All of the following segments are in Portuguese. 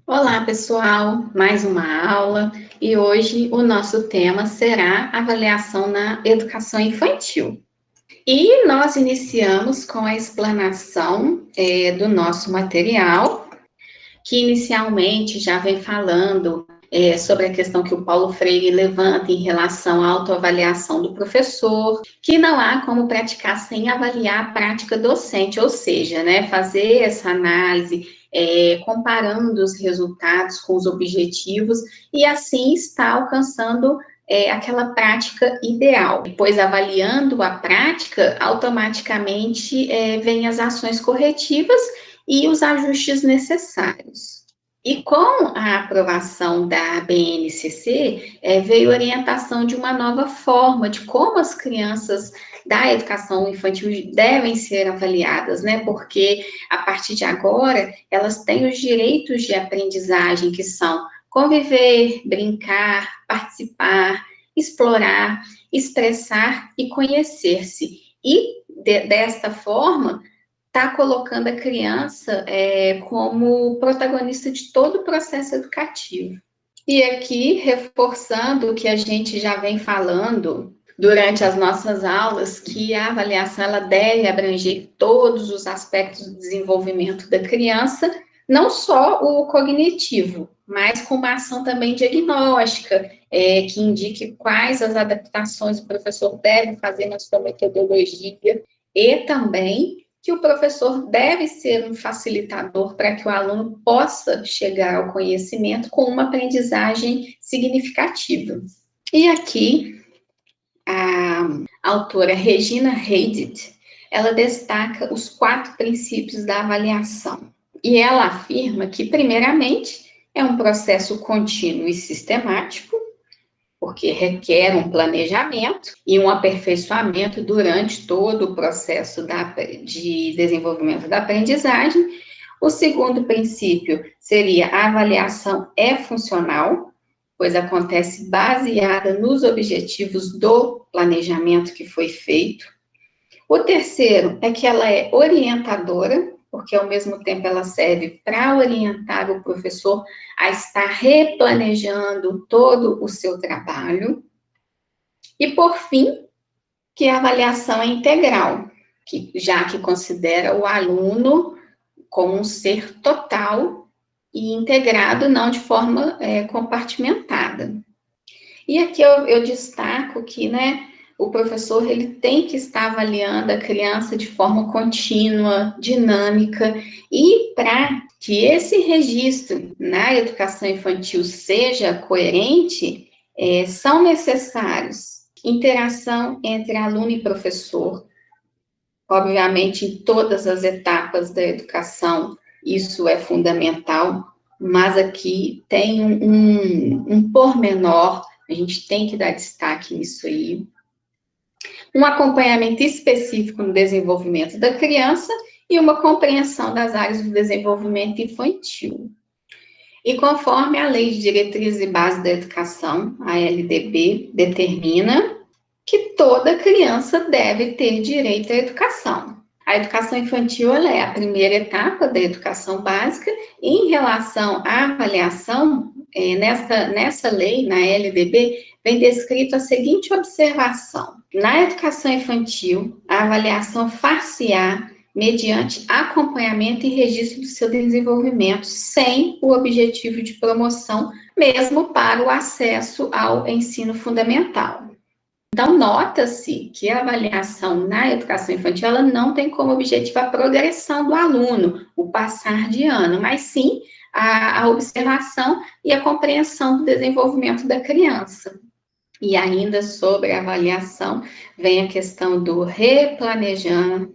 Olá, pessoal! Mais uma aula e hoje o nosso tema será avaliação na educação infantil. E nós iniciamos com a explanação do nosso material, que inicialmente já vem falando sobre a questão que o Paulo Freire levanta em relação à autoavaliação do professor, que não há como praticar sem avaliar a prática docente, ou seja, né, fazer essa análise, comparando os resultados com os objetivos, e assim está alcançando aquela prática ideal. Pois avaliando a prática, automaticamente vêm as ações corretivas e os ajustes necessários. E com a aprovação da BNCC, veio a orientação de uma nova forma de como as crianças da educação infantil devem ser avaliadas, né? Porque a partir de agora, elas têm os direitos de aprendizagem, que são conviver, brincar, participar, explorar, expressar e conhecer-se. E desta forma, está colocando a criança como protagonista de todo o processo educativo. E aqui, reforçando o que a gente já vem falando durante as nossas aulas, que a avaliação ela deve abranger todos os aspectos do desenvolvimento da criança, não só o cognitivo, mas com uma ação também diagnóstica, que indique quais as adaptações o professor deve fazer na sua metodologia, e também que o professor deve ser um facilitador para que o aluno possa chegar ao conhecimento com uma aprendizagem significativa. E aqui, a autora Regina Reddit, ela destaca os 4 princípios da avaliação. E ela afirma que, primeiramente, é um processo contínuo e sistemático, porque requer um planejamento e um aperfeiçoamento durante todo o processo de desenvolvimento da aprendizagem. O segundo princípio seria a avaliação é funcional, pois acontece baseada nos objetivos do planejamento que foi feito. O terceiro é que ela é orientadora, porque ao mesmo tempo ela serve para orientar o professor a estar replanejando todo o seu trabalho. E por fim, que a avaliação é integral, já que considera o aluno como um ser total e integrado, não de forma compartimentada. E aqui eu destaco que, né, o professor ele tem que estar avaliando a criança de forma contínua, dinâmica, e para que esse registro na educação infantil seja coerente, são necessários interação entre aluno e professor, obviamente em todas as etapas da educação, isso é fundamental, mas aqui tem um pormenor, a gente tem que dar destaque nisso aí. Um acompanhamento específico no desenvolvimento da criança e uma compreensão das áreas do desenvolvimento infantil. E conforme a Lei de Diretrizes e Bases da Educação, a LDB, determina que toda criança deve ter direito à educação. A educação infantil ela é a primeira etapa da educação básica. Em relação à avaliação, nessa lei, na LDB, vem descrito a seguinte observação: na educação infantil, a avaliação far-se-á mediante acompanhamento e registro do seu desenvolvimento, sem o objetivo de promoção, mesmo para o acesso ao ensino fundamental. Então, nota-se que a avaliação na educação infantil, ela não tem como objetivo a progressão do aluno, o passar de ano, mas sim a observação e a compreensão do desenvolvimento da criança. E ainda sobre a avaliação, vem a questão do replanejando,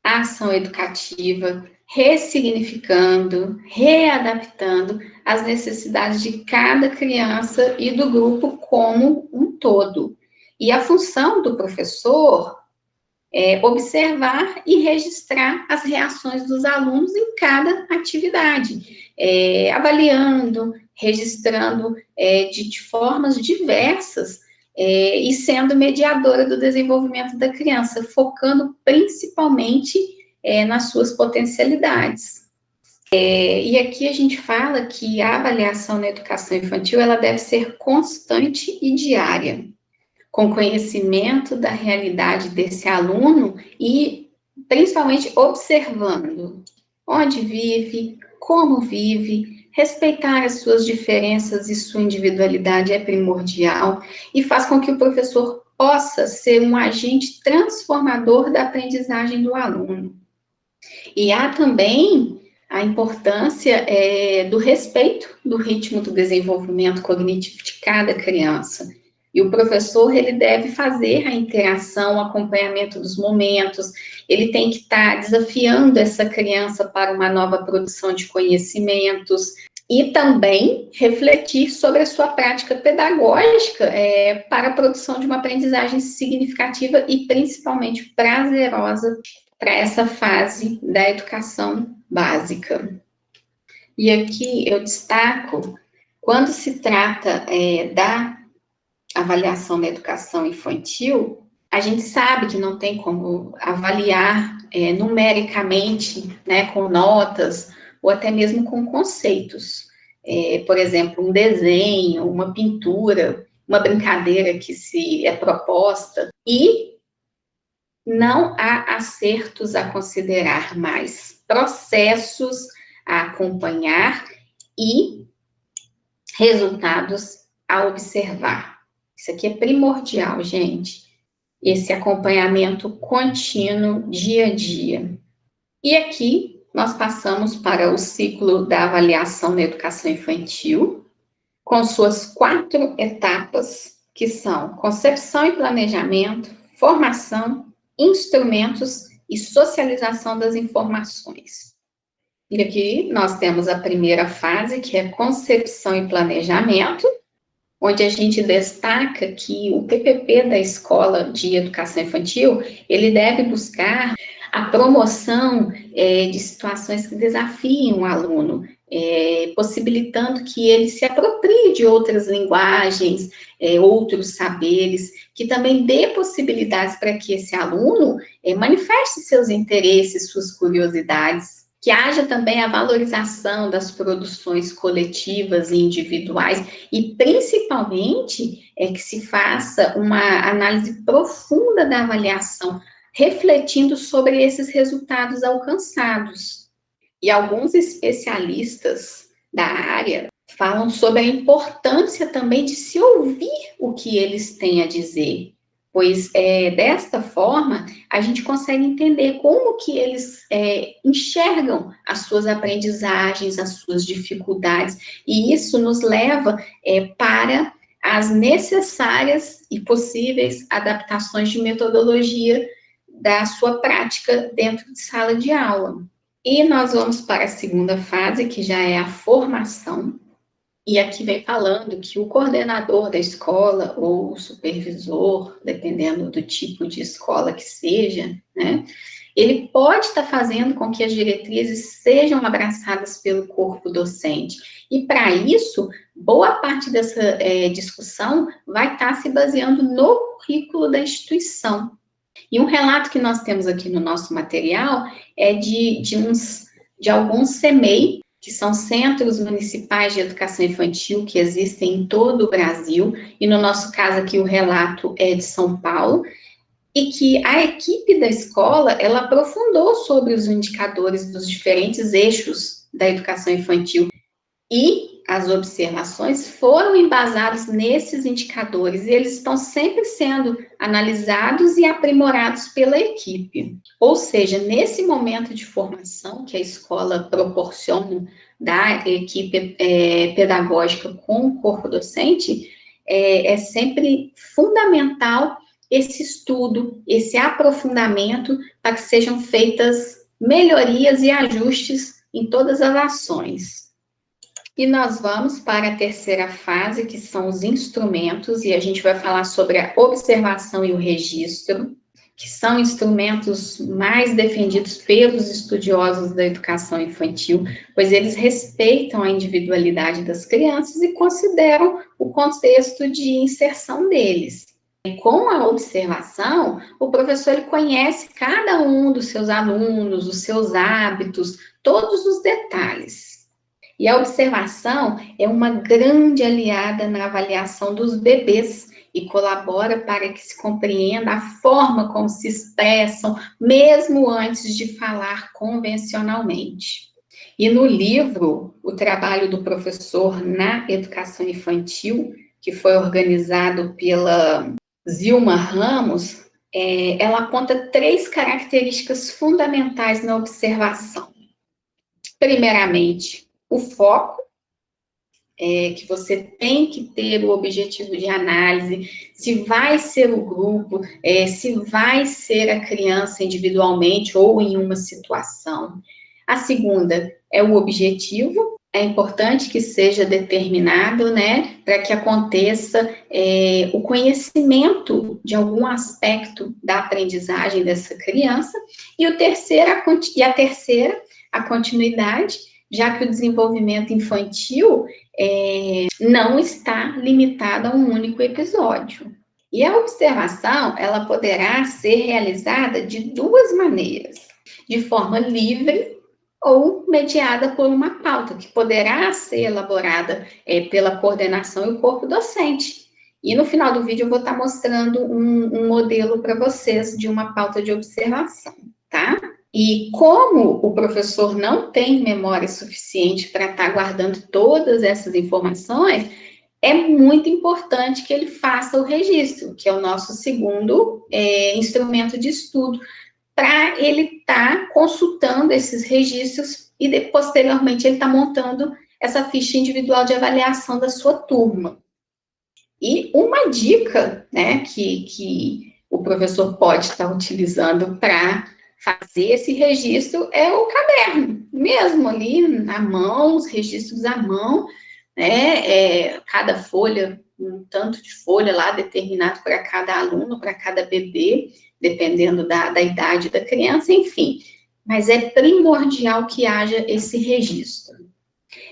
a ação educativa, ressignificando, readaptando as necessidades de cada criança e do grupo como um todo. E a função do professor é observar e registrar as reações dos alunos em cada atividade, avaliando, registrando de formas diversas, e sendo mediadora do desenvolvimento da criança, focando principalmente nas suas potencialidades. E aqui a gente fala que a avaliação na educação infantil, ela deve ser constante e diária, com conhecimento da realidade desse aluno e, principalmente, observando onde vive, como vive, respeitar as suas diferenças e sua individualidade é primordial e faz com que o professor possa ser um agente transformador da aprendizagem do aluno. E há também a importância do respeito do ritmo do desenvolvimento cognitivo de cada criança. E o professor, ele deve fazer a interação, o acompanhamento dos momentos, ele tem que estar desafiando essa criança para uma nova produção de conhecimentos e também refletir sobre a sua prática pedagógica para a produção de uma aprendizagem significativa e principalmente prazerosa para essa fase da educação básica. E aqui eu destaco, quando se trata da avaliação da educação infantil, a gente sabe que não tem como avaliar numericamente, né, com notas, ou até mesmo com conceitos. Por exemplo, um desenho, uma pintura, uma brincadeira que se é proposta, e não há acertos a considerar, mas processos a acompanhar e resultados a observar. Isso aqui é primordial, gente. Esse acompanhamento contínuo, dia a dia. E aqui nós passamos para o ciclo da avaliação na educação infantil, com suas 4 etapas, que são concepção e planejamento, formação, instrumentos e socialização das informações. E aqui nós temos a primeira fase, que é concepção e planejamento, onde a gente destaca que o PPP da Escola de Educação Infantil, ele deve buscar a promoção de situações que desafiem o aluno, possibilitando que ele se aproprie de outras linguagens, outros saberes, que também dê possibilidades para que esse aluno manifeste seus interesses, suas curiosidades, que haja também a valorização das produções coletivas e individuais, e principalmente que se faça uma análise profunda da avaliação, refletindo sobre esses resultados alcançados. E alguns especialistas da área falam sobre a importância também de se ouvir o que eles têm a dizer, pois desta forma a gente consegue entender como que eles enxergam as suas aprendizagens, as suas dificuldades, e isso nos leva para as necessárias e possíveis adaptações de metodologia da sua prática dentro de sala de aula. E nós vamos para a segunda fase, que já é a formação. E aqui vem falando que o coordenador da escola, ou o supervisor, dependendo do tipo de escola que seja, né, ele pode estar fazendo com que as diretrizes sejam abraçadas pelo corpo docente. E, para isso, boa parte dessa discussão vai estar se baseando no currículo da instituição. E um relato que nós temos aqui no nosso material é de alguns CEMEI, que são Centros Municipais de Educação Infantil, que existem em todo o Brasil, e no nosso caso aqui o relato é de São Paulo, e que a equipe da escola, ela aprofundou sobre os indicadores dos diferentes eixos da educação infantil, e as observações foram embasadas nesses indicadores, e eles estão sempre sendo analisados e aprimorados pela equipe. Ou seja, nesse momento de formação que a escola proporciona da equipe pedagógica com o corpo docente, é sempre fundamental esse estudo, esse aprofundamento, para que sejam feitas melhorias e ajustes em todas as ações. E nós vamos para a terceira fase, que são os instrumentos, e a gente vai falar sobre a observação e o registro, que são instrumentos mais defendidos pelos estudiosos da educação infantil, pois eles respeitam a individualidade das crianças e consideram o contexto de inserção deles. Com a observação, o professor ele conhece cada um dos seus alunos, os seus hábitos, todos os detalhes. E a observação é uma grande aliada na avaliação dos bebês e colabora para que se compreenda a forma como se expressam, mesmo antes de falar convencionalmente. E no livro, o trabalho do professor na educação infantil, que foi organizado pela Zilma Ramos, ela aponta 3 características fundamentais na observação. Primeiramente, o foco, que você tem que ter o objetivo de análise, se vai ser o grupo, se vai ser a criança individualmente ou em uma situação. A segunda é o objetivo, é importante que seja determinado, né, para que aconteça o conhecimento de algum aspecto da aprendizagem dessa criança. E a terceira, a continuidade, já que o desenvolvimento infantil não está limitado a um único episódio. E a observação, ela poderá ser realizada de 2 maneiras, de forma livre ou mediada por uma pauta, que poderá ser elaborada pela coordenação e o corpo docente. E no final do vídeo eu vou estar mostrando um modelo para vocês de uma pauta de observação, tá? E como o professor não tem memória suficiente para estar guardando todas essas informações, é muito importante que ele faça o registro, que é o nosso segundo instrumento de estudo, para ele estar consultando esses registros e posteriormente ele está montando essa ficha individual de avaliação da sua turma. E uma dica, né, que o professor pode estar utilizando para fazer esse registro é o caderno, mesmo ali na mão, os registros à mão, né, cada folha, um tanto de folha lá determinado para cada aluno, para cada bebê, dependendo da idade da criança, enfim. Mas é primordial que haja esse registro.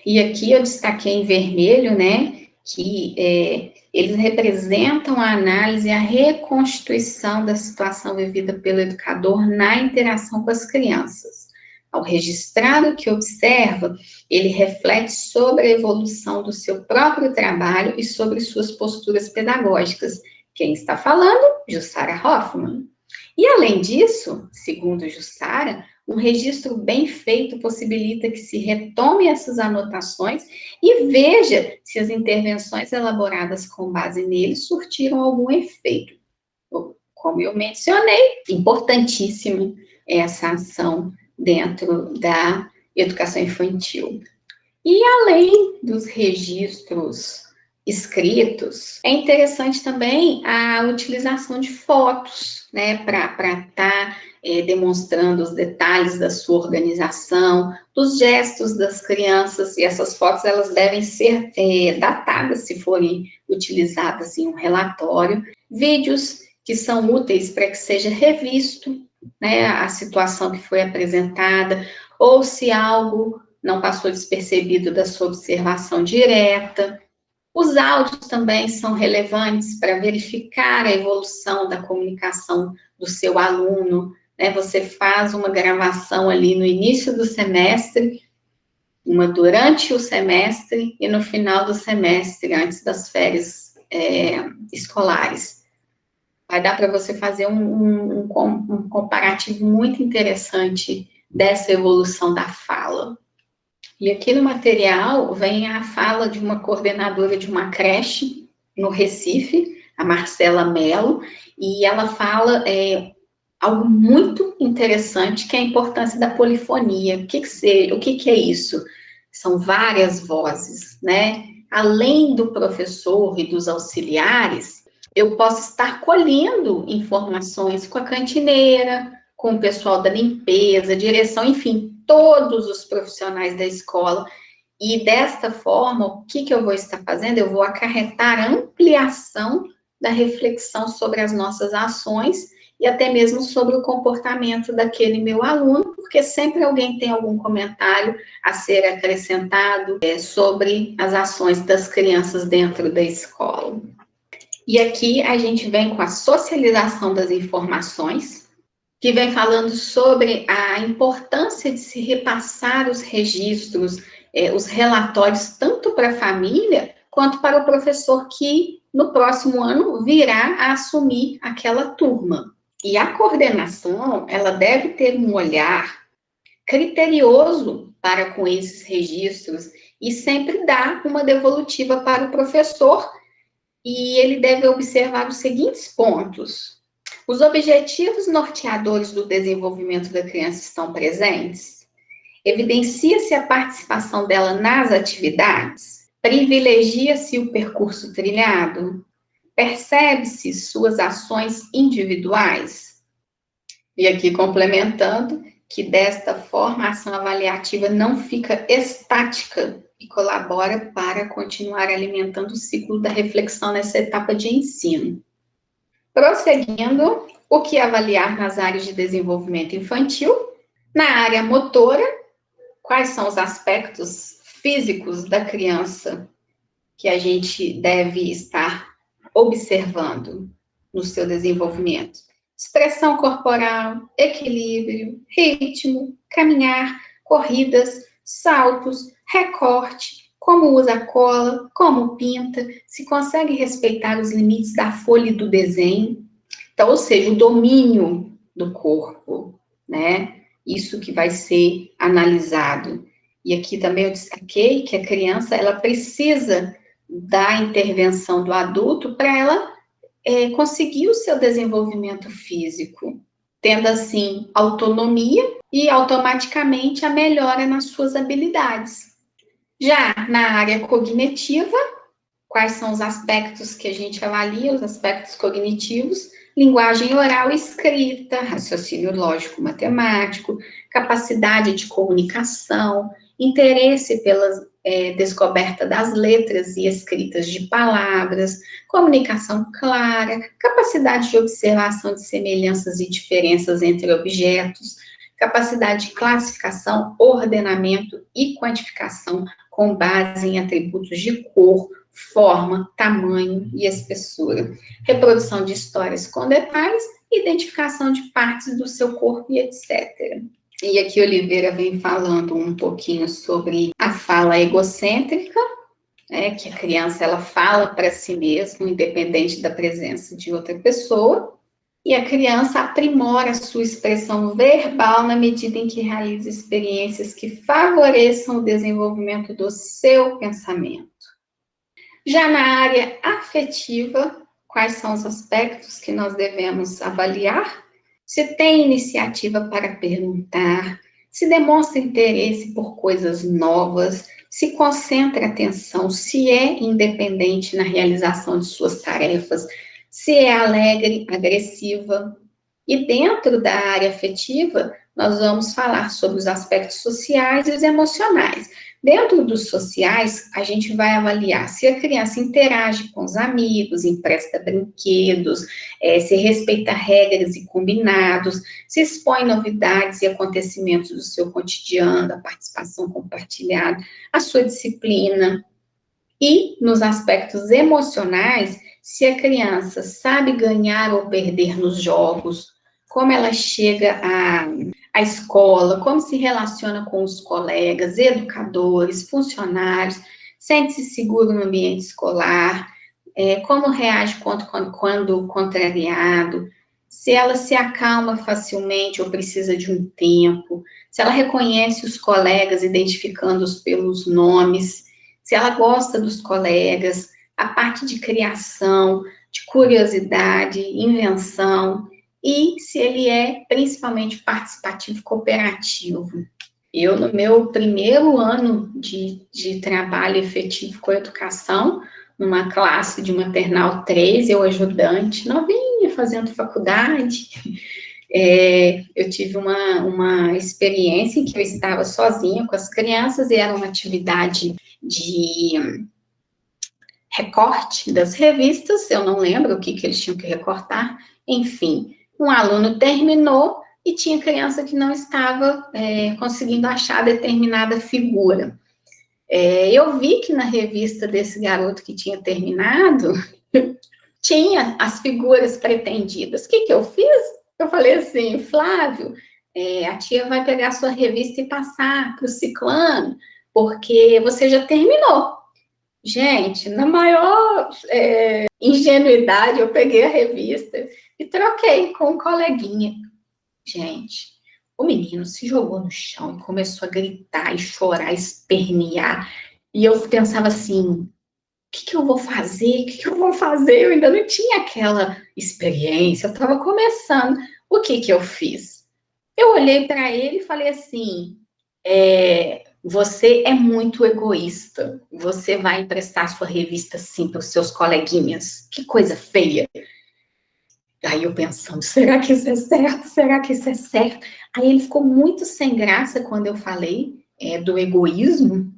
E aqui eu destaquei em vermelho, né, que eles representam a análise e a reconstituição da situação vivida pelo educador na interação com as crianças. Ao registrar o que observa, ele reflete sobre a evolução do seu próprio trabalho e sobre suas posturas pedagógicas. Quem está falando? Jussara Hoffmann. E, além disso, segundo Jussara, um registro bem feito possibilita que se retome essas anotações e veja se as intervenções elaboradas com base neles surtiram algum efeito. Como eu mencionei, importantíssima essa ação dentro da educação infantil. E além dos registros escritos, é interessante também a utilização de fotos, né, para estar demonstrando os detalhes da sua organização, dos gestos das crianças, e essas fotos elas devem ser datadas se forem utilizadas em um relatório, vídeos que são úteis para que seja revisto, né, a situação que foi apresentada, ou se algo não passou despercebido da sua observação direta. Os áudios também são relevantes para verificar a evolução da comunicação do seu aluno, né? Você faz uma gravação ali no início do semestre, uma durante o semestre e no final do semestre, antes das férias escolares. Vai dar para você fazer um comparativo muito interessante dessa evolução da fala. E aqui no material vem a fala de uma coordenadora de uma creche no Recife, a Marcela Mello, e ela fala algo muito interessante, que é a importância da polifonia. O que é isso? São várias vozes, né? Além do professor e dos auxiliares, eu posso estar colhendo informações com a cantineira, com o pessoal da limpeza, direção, enfim, todos os profissionais da escola. E desta forma, o que eu vou estar fazendo? Eu vou acarretar a ampliação da reflexão sobre as nossas ações e até mesmo sobre o comportamento daquele meu aluno, porque sempre alguém tem algum comentário a ser acrescentado sobre as ações das crianças dentro da escola. E aqui a gente vem com a socialização das informações, que vem falando sobre a importância de se repassar os registros, os relatórios, tanto para a família, quanto para o professor que, no próximo ano, virá a assumir aquela turma. E a coordenação, ela deve ter um olhar criterioso para com esses registros e sempre dar uma devolutiva para o professor, e ele deve observar os seguintes pontos. Os objetivos norteadores do desenvolvimento da criança estão presentes? Evidencia-se a participação dela nas atividades? Privilegia-se o percurso trilhado? Percebe-se suas ações individuais? E aqui complementando, que desta forma a ação avaliativa não fica estática e colabora para continuar alimentando o ciclo da reflexão nessa etapa de ensino. Prosseguindo, o que avaliar nas áreas de desenvolvimento infantil? Na área motora, quais são os aspectos físicos da criança que a gente deve estar observando no seu desenvolvimento? Expressão corporal, equilíbrio, ritmo, caminhar, corridas, saltos, recorte, como usa a cola, como pinta, se consegue respeitar os limites da folha e do desenho. Então, ou seja, o domínio do corpo, né? Isso que vai ser analisado. E aqui também eu destaquei que a criança, ela precisa da intervenção do adulto para ela conseguir o seu desenvolvimento físico, tendo assim autonomia e automaticamente a melhora nas suas habilidades. Já na área cognitiva, quais são os aspectos que a gente avalia, os aspectos cognitivos? Linguagem oral e escrita, raciocínio lógico matemático, capacidade de comunicação, interesse pela descoberta das letras e escritas de palavras, comunicação clara, capacidade de observação de semelhanças e diferenças entre objetos, capacidade de classificação, ordenamento e quantificação com base em atributos de cor, forma, tamanho e espessura, reprodução de histórias com detalhes, identificação de partes do seu corpo e etc. E aqui Oliveira vem falando um pouquinho sobre a fala egocêntrica, que a criança ela fala para si mesma, independente da presença de outra pessoa, e a criança aprimora a sua expressão verbal na medida em que realiza experiências que favoreçam o desenvolvimento do seu pensamento. Já na área afetiva, quais são os aspectos que nós devemos avaliar? Se tem iniciativa para perguntar, se demonstra interesse por coisas novas, se concentra atenção, se é independente na realização de suas tarefas, se é alegre, agressiva. E dentro da área afetiva, nós vamos falar sobre os aspectos sociais e os emocionais. Dentro dos sociais, a gente vai avaliar se a criança interage com os amigos, empresta brinquedos, se respeita regras e combinados, se expõe novidades e acontecimentos do seu cotidiano, a participação compartilhada, a sua disciplina. E nos aspectos emocionais, se a criança sabe ganhar ou perder nos jogos, como ela chega à escola, como se relaciona com os colegas, educadores, funcionários, sente-se seguro no ambiente escolar, como reage quando contrariado, se ela se acalma facilmente ou precisa de um tempo, se ela reconhece os colegas identificando-os pelos nomes, se ela gosta dos colegas, a parte de criação, de curiosidade, invenção, e se ele é principalmente participativo e cooperativo. Eu, no meu primeiro ano de trabalho efetivo com a educação, numa classe de maternal 3, eu ajudante, novinha, fazendo faculdade, eu tive uma experiência em que eu estava sozinha com as crianças e era uma atividade de recorte das revistas, eu não lembro o que eles tinham que recortar, enfim, um aluno terminou e tinha criança que não estava conseguindo achar determinada figura. Eu vi que na revista desse garoto que tinha terminado, tinha as figuras pretendidas. O que eu fiz? Eu falei assim, Flávio, a tia vai pegar a sua revista e passar para o ciclano, porque você já terminou. Gente, na maior ingenuidade, eu peguei a revista e troquei com um coleguinha. Gente, o menino se jogou no chão e começou a gritar e chorar, espernear. E eu pensava assim, o que eu vou fazer? O que eu vou fazer? Eu ainda não tinha aquela experiência, eu estava começando. O que eu fiz? Eu olhei para ele e falei assim: você é muito egoísta. Você vai emprestar sua revista assim para os seus coleguinhas? Que coisa feia. Aí eu pensando, será que isso é certo? Será que isso é certo? Aí ele ficou muito sem graça quando eu falei do egoísmo.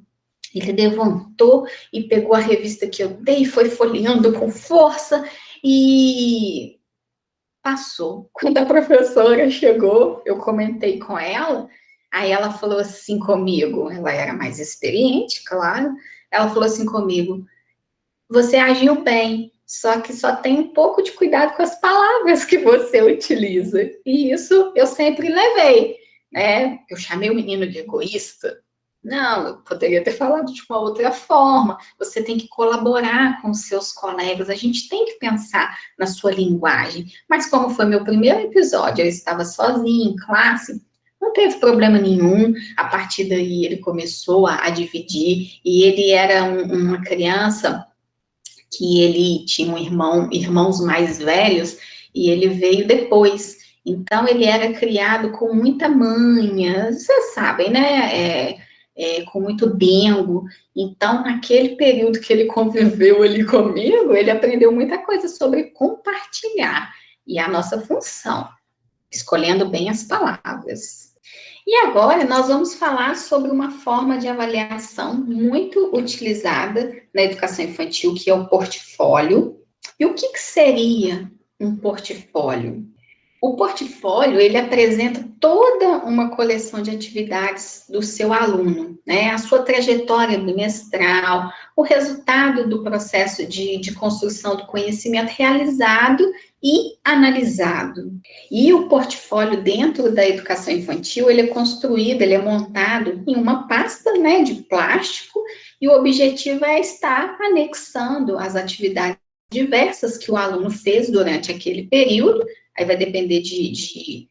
Ele levantou e pegou a revista que eu dei, foi folheando com força e passou. Quando a professora chegou, eu comentei com ela, aí ela falou assim comigo, ela era mais experiente, claro, ela falou assim comigo, você agiu bem, só que só tem um pouco de cuidado com as palavras que você utiliza. E isso eu sempre levei, né? Eu chamei o menino de egoísta. Não, eu poderia ter falado de uma outra forma. Você tem que colaborar com os seus colegas, a gente tem que pensar na sua linguagem. Mas como foi meu primeiro episódio, eu estava sozinha em classe, não teve problema nenhum. A partir daí ele começou a dividir, e ele era uma criança que ele tinha irmãos mais velhos, e ele veio depois. Então, ele era criado com muita manha, vocês sabem, né? Com muito dengo. Então, naquele período que ele conviveu ali comigo, ele aprendeu muita coisa sobre compartilhar e a nossa função, escolhendo bem as palavras. E agora nós vamos falar sobre uma forma de avaliação muito utilizada na educação infantil, que é o portfólio. E o que seria um portfólio? O portfólio, ele apresenta toda uma coleção de atividades do seu aluno, né? A sua trajetória bimestral, o resultado do processo de construção do conhecimento realizado e analisado. E o portfólio dentro da educação infantil, ele é construído, ele é montado em uma pasta, né, de plástico, e o objetivo é estar anexando as atividades diversas que o aluno fez durante aquele período. Aí vai depender de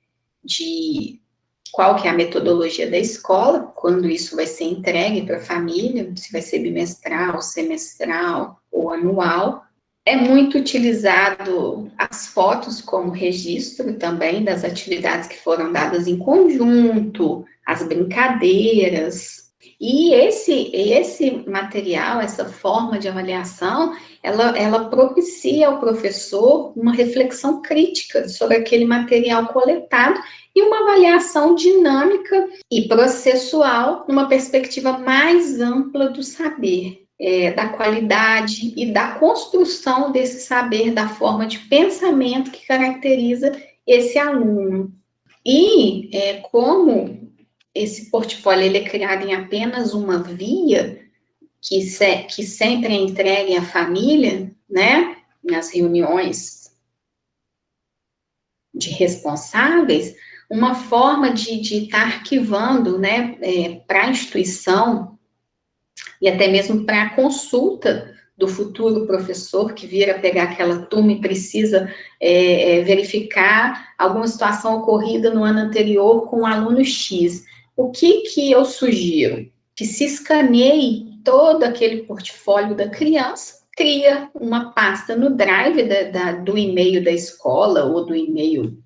qual que é a metodologia da escola, quando isso vai ser entregue para a família, se vai ser bimestral, semestral ou anual. É muito utilizado as fotos como registro também das atividades que foram dadas em conjunto, as brincadeiras. E esse material, essa forma de avaliação, ela propicia ao professor uma reflexão crítica sobre aquele material coletado e uma avaliação dinâmica e processual numa perspectiva mais ampla do saber, da qualidade e da construção desse saber, da forma de pensamento que caracteriza esse aluno. E como esse portfólio ele é criado em apenas uma via, que sempre é entregue à família, né, nas reuniões de responsáveis, uma forma de estar arquivando, né, para a instituição e até mesmo para a consulta do futuro professor que vira pegar aquela turma e precisa verificar alguma situação ocorrida no ano anterior com o aluno X. O que eu sugiro? Que se escaneie todo aquele portfólio da criança, cria uma pasta no Drive do e-mail da escola ou do e-mail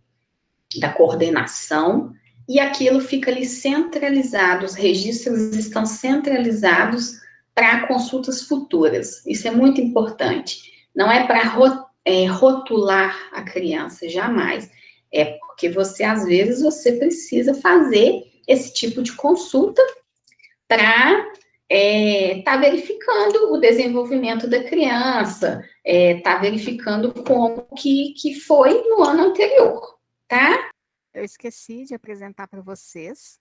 da coordenação, e aquilo fica ali centralizado, os registros estão centralizados para consultas futuras. Isso é muito importante. Não é para rotular a criança, jamais. É porque você, às vezes, você precisa fazer esse tipo de consulta para tá verificando o desenvolvimento da criança, tá verificando como que foi no ano anterior, tá? Eu esqueci de apresentar para vocês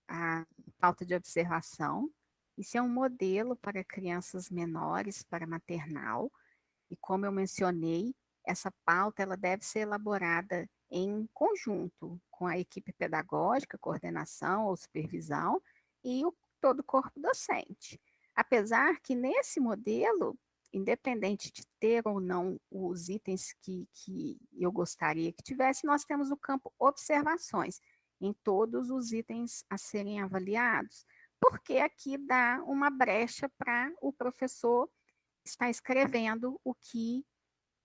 a pauta de observação. Isso é um modelo para crianças menores, para maternal, e como eu mencionei, essa pauta ela deve ser elaborada em conjunto com a equipe pedagógica, coordenação ou supervisão e todo o corpo docente. Apesar que nesse modelo, independente de ter ou não os itens que eu gostaria que tivesse, nós temos o campo observações em todos os itens a serem avaliados, porque aqui dá uma brecha para o professor estar escrevendo o que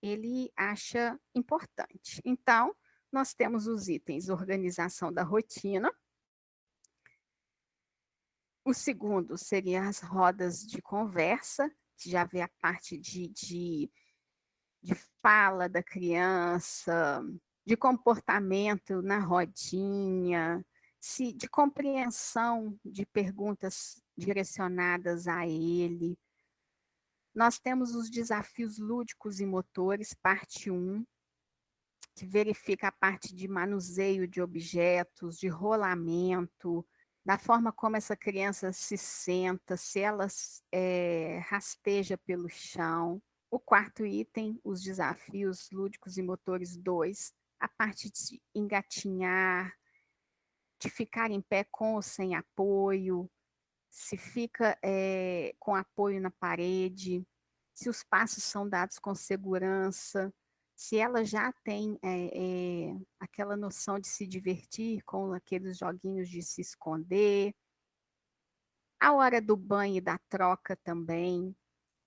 ele acha importante. Então, nós temos os itens organização da rotina. O segundo seria as rodas de conversa, que já vê a parte de fala da criança, de comportamento na rodinha, de compreensão de perguntas direcionadas a ele. Nós temos os desafios lúdicos e motores, parte 1, que verifica a parte de manuseio de objetos, de rolamento, da forma como essa criança se senta, se ela rasteja pelo chão. O quarto item, os desafios lúdicos e motores 2, a parte de engatinhar, de ficar em pé com ou sem apoio, se fica com apoio na parede, se os passos são dados com segurança, se ela já tem aquela noção de se divertir com aqueles joguinhos de se esconder, a hora do banho e da troca também,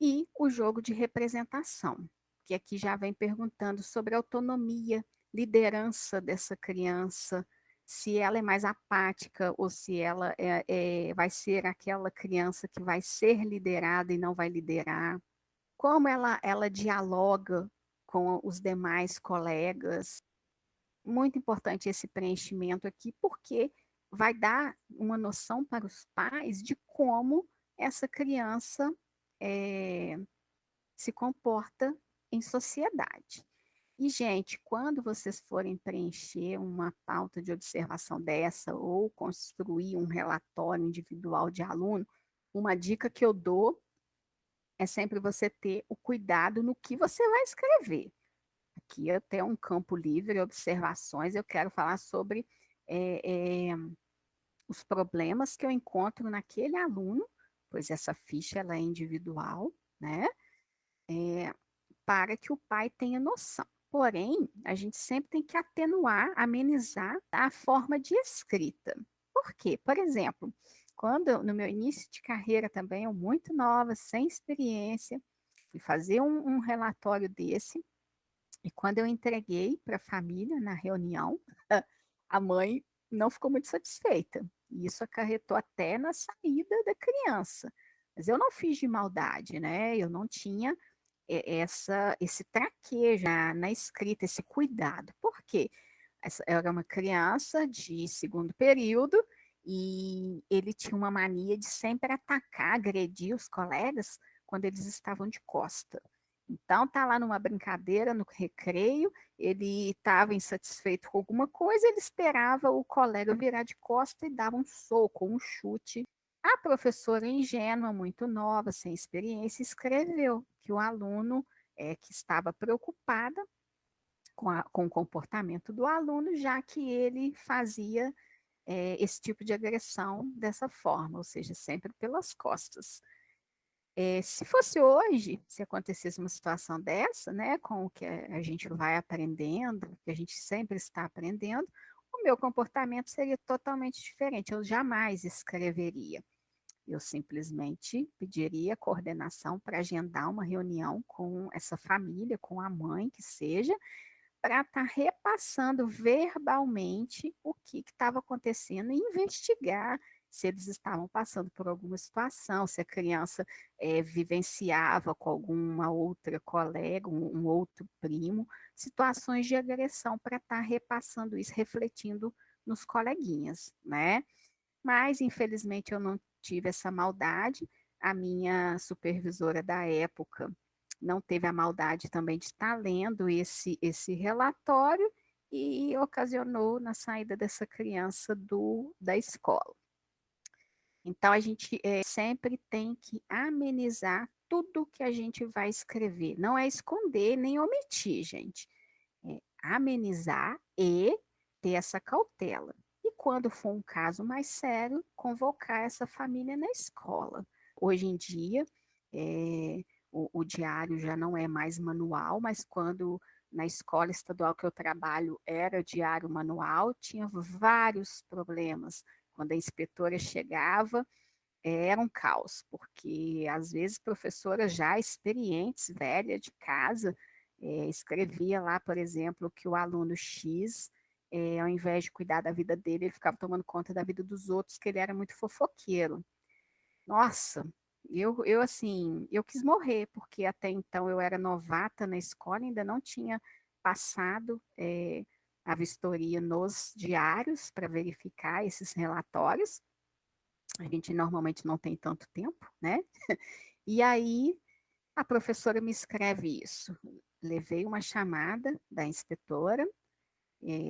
e o jogo de representação, que aqui já vem perguntando sobre a autonomia, liderança dessa criança, se ela é mais apática ou se ela vai ser aquela criança que vai ser liderada e não vai liderar, como ela dialoga com os demais colegas. Muito importante esse preenchimento aqui, porque vai dar uma noção para os pais de como essa criança se comporta em sociedade. E, gente, quando vocês forem preencher uma pauta de observação dessa ou construir um relatório individual de aluno, uma dica que eu dou é sempre você ter o cuidado no que você vai escrever. Aqui eu tenho um campo livre, observações, eu quero falar sobre os problemas que eu encontro naquele aluno, pois essa ficha ela é individual, né? Para que o pai tenha noção. Porém, a gente sempre tem que atenuar, amenizar a forma de escrita. Por quê? Por exemplo, quando no meu início de carreira também, eu muito nova, sem experiência, fui fazer um relatório desse, e quando eu entreguei para a família na reunião, a mãe não ficou muito satisfeita. E isso acarretou até na saída da criança. Mas eu não fiz de maldade, né? Eu não tinha esse traquejo na escrita, esse cuidado. Por quê? Essa era uma criança de segundo período e ele tinha uma mania de sempre atacar, agredir os colegas quando eles estavam de costa. Então, tá lá numa brincadeira, no recreio, ele estava insatisfeito com alguma coisa, ele esperava o colega virar de costa e dava um soco, um chute. A professora ingênua, muito nova, sem experiência, escreveu que o aluno que estava preocupada com o comportamento do aluno, já que ele fazia esse tipo de agressão dessa forma, ou seja, sempre pelas costas. Se fosse hoje, se acontecesse uma situação dessa, né, com o que a gente vai aprendendo, que a gente sempre está aprendendo, o meu comportamento seria totalmente diferente. Eu jamais escreveria. Eu simplesmente pediria coordenação para agendar uma reunião com essa família, com a mãe que seja, para estar repassando verbalmente o que estava acontecendo e investigar se eles estavam passando por alguma situação, se a criança vivenciava com alguma outra colega, um outro primo, situações de agressão para estar repassando isso, refletindo nos coleguinhas, né? Mas, infelizmente, eu não tive essa maldade. A minha supervisora da época não teve a maldade também de estar lendo esse relatório e ocasionou na saída dessa criança da escola. Então, a gente sempre tem que amenizar tudo que a gente vai escrever. Não é esconder nem omitir, gente. amenizar e ter essa cautela. E quando for um caso mais sério, convocar essa família na escola. Hoje em dia, o diário já não é mais manual, mas quando na escola estadual que eu trabalho era diário manual, tinha vários problemas. Quando a inspetora chegava, era um caos, porque às vezes professoras já experientes, velha de casa, escrevia lá, por exemplo, que o aluno X, ao invés de cuidar da vida dele, ele ficava tomando conta da vida dos outros, que ele era muito fofoqueiro. Nossa, eu assim, eu quis morrer, porque até então eu era novata na escola, ainda não tinha passado a vistoria nos diários para verificar esses relatórios. A gente normalmente não tem tanto tempo, né? E aí a professora me escreve isso. Levei uma chamada da inspetora,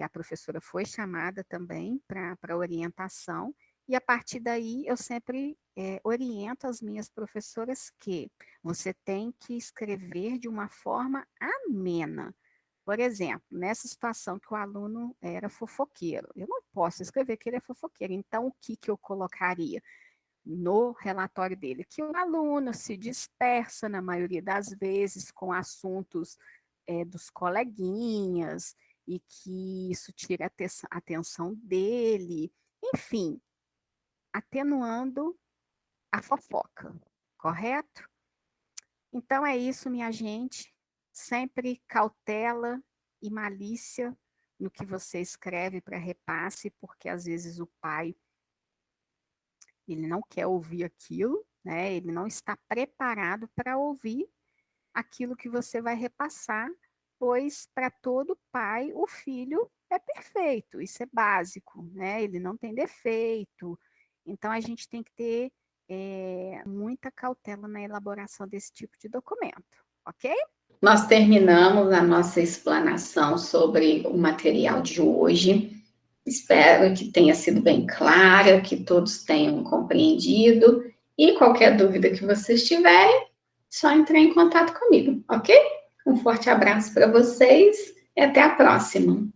a professora foi chamada também para orientação, e a partir daí eu sempre oriento as minhas professoras que você tem que escrever de uma forma amena. Por exemplo, nessa situação que o aluno era fofoqueiro, eu não posso escrever que ele é fofoqueiro, então o que eu colocaria no relatório dele? Que o aluno se dispersa, na maioria das vezes, com assuntos dos coleguinhas, e que isso tira a atenção dele, enfim, atenuando a fofoca, correto? Então é isso, minha gente. Sempre cautela e malícia no que você escreve para repasse, porque às vezes o pai ele não quer ouvir aquilo, né? Ele não está preparado para ouvir aquilo que você vai repassar, pois para todo pai o filho é perfeito, isso é básico, né? Ele não tem defeito. Então a gente tem que ter muita cautela na elaboração desse tipo de documento, ok? Nós terminamos a nossa explanação sobre o material de hoje. Espero que tenha sido bem clara, que todos tenham compreendido. E qualquer dúvida que vocês tiverem, só entrar em contato comigo, ok? Um forte abraço para vocês e até a próxima.